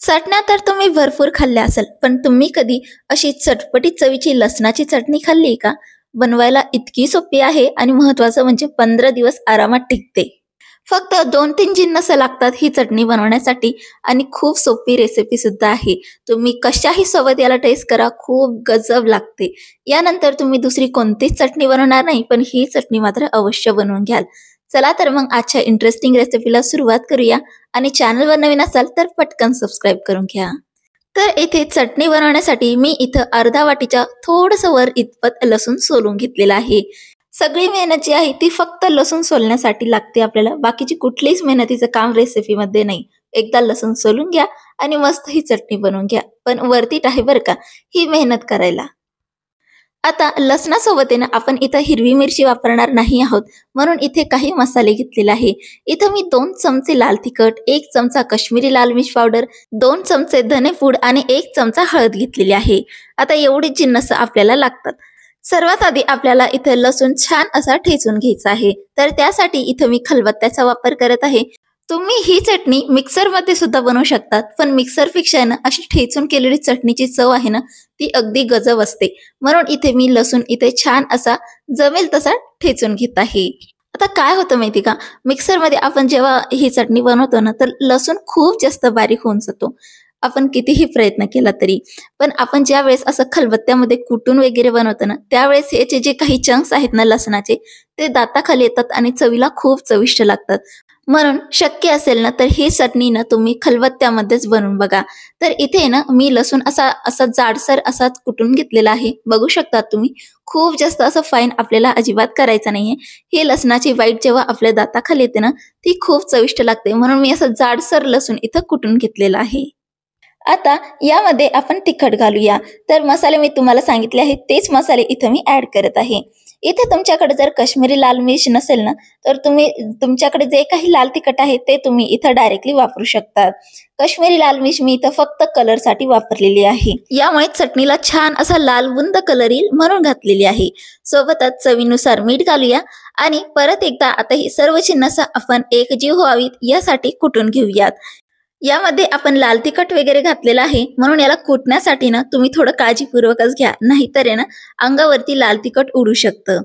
चटण्या तर तुम्ही भरपूर खाल्ल्या असेल, पण तुम्ही कधी अशी चटपटीत चवीची लसणाची चटणी खाल्ली का? बनवायला इतकी सोपी आहे आणि महत्त्वाचं म्हणजे 15 दिवस आरामात टिकते. फक्त 2-3 जिन्नस लागतात ही चटणी बनवण्यासाठी आणि खूप सोपी रेसिपी सुद्धा आहे. तुम्ही कशाही सोबत याला टेस्ट करा, खूप गजब लागते. यानंतर तुम्ही दुसरी कोणतीच चटणी बनवणार नाही, पण ही चटणी मात्र अवश्य बनवून घ्याल. चला तर मग आजच्या इंटरेस्टिंग रेसिपीला सुरुवात करूया आणि चॅनलवर नवीन असाल तर पटकन सबस्क्राईब करून घ्या. तर इथे चटणी बनवण्यासाठी मी इथं अर्धा वाटीच्या थोडंसं वर इतपत लसूण सोलून घेतलेलं आहे. सगळी मेहनत जी आहे ती फक्त लसूण सोलण्यासाठी लागते आपल्याला. बाकीची कुठलीच मेहनतीचं काम रेसिपीमध्ये नाही. एकदा लसूण सोलून घ्या आणि मस्त ही चटणी बनवून घ्या. पण वर्थ आहे बरं का ही मेहनत करायला. आता लसणासोबत आहे ना आपण इथं हिरवी मिरची वापरणार नाही आहोत, म्हणून इथे काही मसाले घेतलेले आहे. इथं मी 2 चमचे लाल तिखट, 1 चमचा काश्मीरी लाल मिर्च पावडर, 2 चमचे धनेपूड आणि 1 चमचा हळद घेतलेली आहे. आता एवढीच जिन्नस आपल्याला लागतात. सर्वात आधी आपल्याला इथे लसूण छान असा ठेचून घ्यायचा आहे. तर त्यासाठी इथं मी खलबत्त्याचा वापर करत आहे. तुम्ही ही चटणी मिक्सरमध्ये सुद्धा बनवू शकतात, पण मिक्सरपेक्षा ना अशी ठेचून केलेली चटणीची चव आहे ना ती अगदी गजब असते. म्हणून इथे मी लसूण इथे छान असा जमेल तसा ठेचून घेत आहे. आता काय होतं माहिती का, मिक्सरमध्ये आपण जेव्हा ही चटणी बनवतो ना तर लसूण खूप जास्त बारीक होऊन जातो. आपण कितीही प्रयत्न केला तरी. पण आपण ज्या वेळेस असं खलबत्त्यामध्ये कुटून वगैरे बनवतो ना त्यावेळेस याचे जे काही चंक्स आहेत ना लसणाचे ते दाताखाली येतात आणि चवीला खूप चविष्ट लागतात. म्हणून शक्य असेल ना तर ही चटणी ना तुम्ही खलबत्त्यामध्येच बनवून बघा. तर इथे ना मी लसूण असा असा जाडसर असाच कुटून घेतलेला आहे. बघू शकता तुम्ही. खूप जास्त असं फाईन आपल्याला अजिबात करायचं नाहीये. ही लसणाची वाईट जेव्हा आपल्या दाताखाली येते ना ती खूप चविष्ट लागते. म्हणून मी असं जाडसर लसूण इथं कुटून घेतलेलं आहे. आता यामध्ये आपण तिखट घालूया. तर मसाले मी तुम्हाला सांगितले आहेत तेच मसाले इथं मी ऍड करत आहे. इथे तुमच्याकडे जर काश्मीरी लाल मिर्च नसेल ना तर तुम्ही तुमच्याकडे जे काही लाल तिखट आहे ते तुम्ही इथं डायरेक्टली वापरू शकता. काश्मीरी लाल मिर्च मी इथं फक्त कलरसाठी वापरलेली आहे. यामुळे चटणीला छान असा लालबुंद कलर येईल म्हणून घातलेली आहे. सोबतच चवीनुसार मीठ घालूया आणि परत एकदा आता ही सर्व जिन्नस आपण एकजीव व्हावीत यासाठी कुटून घेऊयात. यामध्ये आपण लाल तिखट वगैरे घातलेलं आहे म्हणून याला कुटण्यासाठी ना तुम्ही थोडं काळजीपूर्वकच घ्या, नाहीतर आहे ना अंगावरती लाल तिखट उडू शकतं.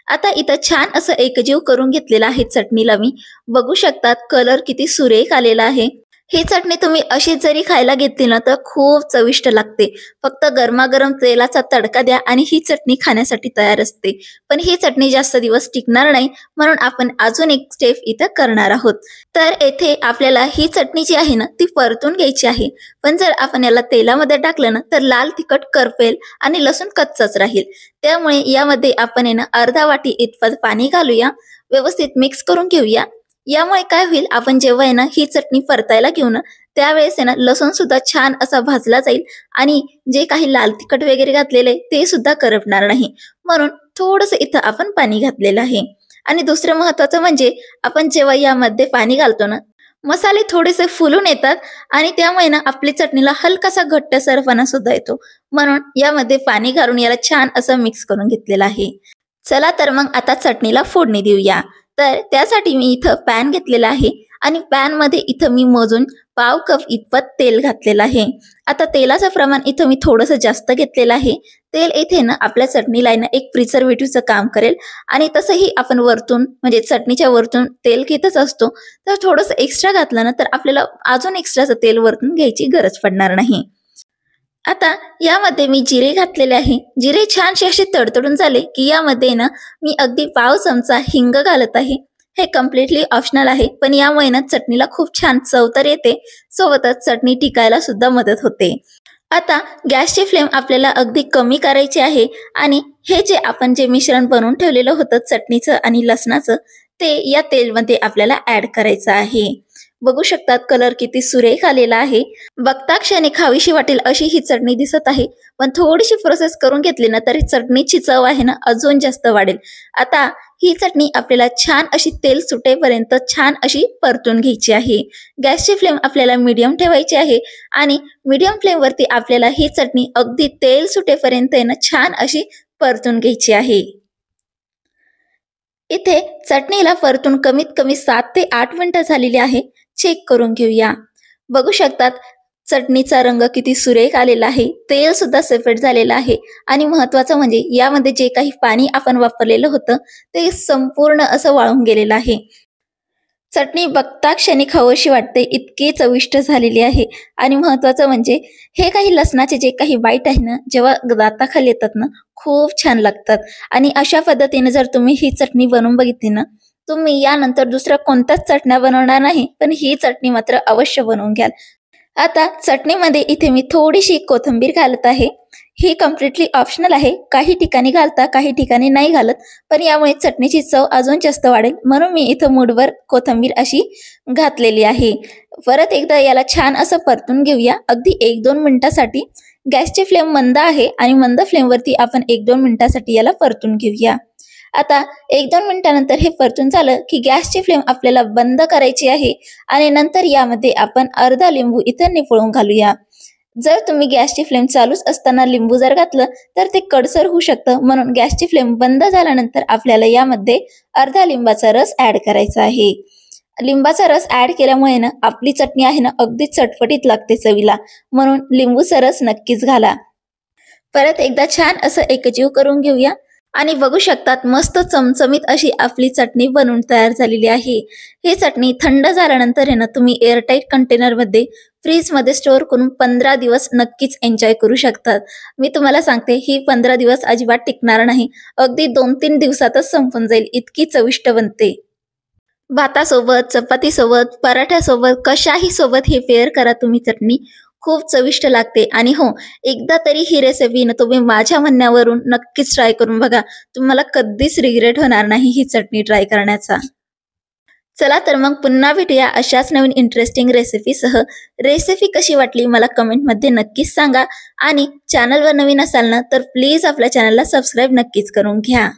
आता इथं छान असं एकजीव करून घेतलेलं आहे चटणीला मी. बघू शकतात कलर किती सुरेख आलेला आहे. ही चटणी तुम्ही अशीच जरी खायला घेतली ना तर खूप चविष्ट लागते. फक्त गरमागरम तेलाचा तडका द्या आणि ही चटणी खाण्यासाठी तयार असते. पण ही चटणी जास्त दिवस टिकणार नाही म्हणून आपण अजून एक स्टेप इथं करणार आहोत. तर येथे आपल्याला ही चटणी जी आहे ना ती परतून घ्यायची आहे. पण जर आपण याला तेलामध्ये टाकलं ना तर लाल तिखट करपेल आणि लसूण कच्चाच राहील. त्यामुळे यामध्ये आपण आहे ना अर्धा वाटी इतपत पाणी घालूया. व्यवस्थित मिक्स करून घेऊया. यामुळे काय होईल, आपण जेव्हा आहे ना ही चटणी परतायला घेऊ ना त्यावेळेस आहे ना लसूण सुद्धा छान असा भाजला जाईल आणि जे काही लाल तिखट वगैरे घातलेले ते सुद्धा करपणार नाही. म्हणून थोडंसं इथं आपण पाणी घातलेलं आहे. आणि दुसरं महत्वाचं म्हणजे आपण जेव्हा यामध्ये पाणी घालतो ना मसाले थोडेसे फुलून येतात आणि त्यामुळे ना आपली चटणीला हलकासा घट्टसरपणा सुद्धा येतो. म्हणून यामध्ये पाणी घालून याला छान असं मिक्स करून घेतलेलं आहे. चला तर मग आता चटणीला फोडणी देऊया. तर त्यासाठी मी इथं पॅन घेतलेला आहे आणि पॅन मध्ये इथं मी मोजून पाव कप इतपत तेल घातलेलं आहे. आता तेलाचं प्रमाण इथं मी थोडंसं जास्त घेतलेलं आहे. तेल इथे ना आपल्या चटणीला ना एक प्रिझर्वेटिव्हचं काम करेल आणि तसंही आपण वरतून म्हणजे चटणीच्या वरतून तेल घेतच असतो. तर थोडंसं एक्स्ट्रा घातलं ना तर आपल्याला अजून एक्स्ट्राचं तेल वरतून घ्यायची गरज पडणार नाही. आता यामध्ये मी जिरे घातलेले आहे. जिरे छानसे असे तडतडून झाले की यामध्ये ना मी अगदी पाव चमचा हिंग घालत आहे. हे कम्प्लिटली ऑप्शनल आहे, पण यामुळे ना चटणीला खूप छान चव तर येते. सोबतच चटणी टिकायला सुद्धा मदत होते. आता गॅसची फ्लेम आपल्याला अगदी कमी करायची आहे आणि हे जे आपण जे मिश्रण बनवून ठेवलेलं होतं चटणीचं आणि लसणाचं ते या तेलमध्ये आपल्याला ऍड करायचं आहे. बघू शकतात कलर किती सुरेख आलेला आहे. बघता क्षणी खावीशी वाटेल अशी ही चटणी दिसत आहे. पण थोडीशी प्रोसेस करून घेतली ना तर चटणीची चव आहे ना अजून जास्त वाढेल. आता ही चटणी आपल्याला छान अशी तेल सुटेपर्यंत छान अशी परतून घ्यायची आहे. गॅसची फ्लेम आपल्याला मीडियम ठेवायची आहे आणि मीडियम फ्लेम वरती आपल्याला ही चटणी अगदी तेल सुटेपर्यंत आहे ना छान अशी परतून घ्यायची आहे. इथे चटणीला परतून कमीत कमी 7 ते 8 मिनिटं झालेली आहे. चेक करून घेऊया. बघू शकतात चटणीचा रंग किती सुरेख आलेला आहे, तेल सुद्धा सफेद झालेलं आहे आणि महत्त्वाचं म्हणजे यामध्ये जे काही पाणी आपण वापरलेलं होतं ते संपूर्ण असं वाळून गेलेलं आहे. चटणी बघता क्षणी खावीशी वाटते, इतकी चविष्ट झालेली आहे. आणि महत्त्वाचं म्हणजे हे काही लसणाचे जे काही बाईट आहे ना, जेव्हा दाताखाली येतात ना, खूप छान लागतात. आणि अशा पद्धतीने जर तुम्ही ही चटणी बनवून बघितली ना, तुम्ही यानंतर दुसऱ्या कोणत्याच चटण्या बनवणार नाही, पण ही चटणी मात्र अवश्य बनवून घ्याल. आता चटणीमध्ये इथे मी थोडीशी कोथिंबीर घालत आहे. ही कम्प्लिटली ऑप्शनल आहे. काही ठिकाणी घालता, काही ठिकाणी नाही घालत. पण यामुळे चटणीची चव अजून जास्त वाढेल, म्हणून मी इथं मूठभर कोथिंबीर अशी घातलेली आहे. परत एकदा याला छान असं परतून घेऊया, अगदी 1-2 मिनिटासाठी. गॅसची फ्लेम मंद आहे आणि मंद फ्लेमवरती आपण 1-2 मिनिटासाठी याला परतून घेऊया. आता 1-2 मिनिटानंतर हे परतून झालं की गॅसची फ्लेम आपल्याला बंद करायची आहे आणि नंतर यामध्ये आपण अर्धा लिंबू इथं निफळून घालूया. जर तुम्ही गॅसची फ्लेम चालूच असताना लिंबू जर घातलं तर ते कडसर होऊ शकतं, म्हणून गॅसची फ्लेम बंद झाल्यानंतर आपल्याला यामध्ये अर्धा लिंबाचा रस ऍड करायचा आहे. लिंबाचा रस ऍड केल्यामुळे ना आपली चटणी आहे ना अगदी चटपटीत लागते चवीला, म्हणून लिंबूचा रस नक्कीच घाला. परत एकदा छान असं एकजीव करून घेऊया आणि बघू शकतात मस्त चमचमीत अशी आपली चटणी बनवून तयार झालेली आहे. ही चटणी थंड झाल्यानंतर आहे ना तुम्ही एअरटाईट कंटेनरमध्ये फ्रीजमध्ये स्टोअर करून 15 दिवस नक्कीच एन्जॉय करू शकतात. मी तुम्हाला सांगते ही 15 दिवस अजिबात टिकणार नाही, अगदी 2-3 दिवसातच संपून जाईल, इतकी चविष्ट बनते. भातासोबत, चपातीसोबत, पराठ्यासोबत, कशाही सोबत ही पेअर करा तुम्ही चटणी, खूप चविष्ट लागते. आणि हो, एकदा तरी ही रेसिपी ना तुम्ही माझ्या म्हणण्यावरून नक्कीच ट्राय करून बघा, तुम्हाला कधीच रिग्रेट होणार नाही ही चटणी ट्राय करण्याचा. चला तर मग पुन्हा भेटूया अशाच नवीन इंटरेस्टिंग रेसिपीसह. रेसिपी कशी वाटली मला कमेंटमध्ये नक्कीच सांगा आणि चॅनलवर नवीन असाल ना तर प्लीज आपल्या चॅनलला सबस्क्राईब नक्कीच करून घ्या.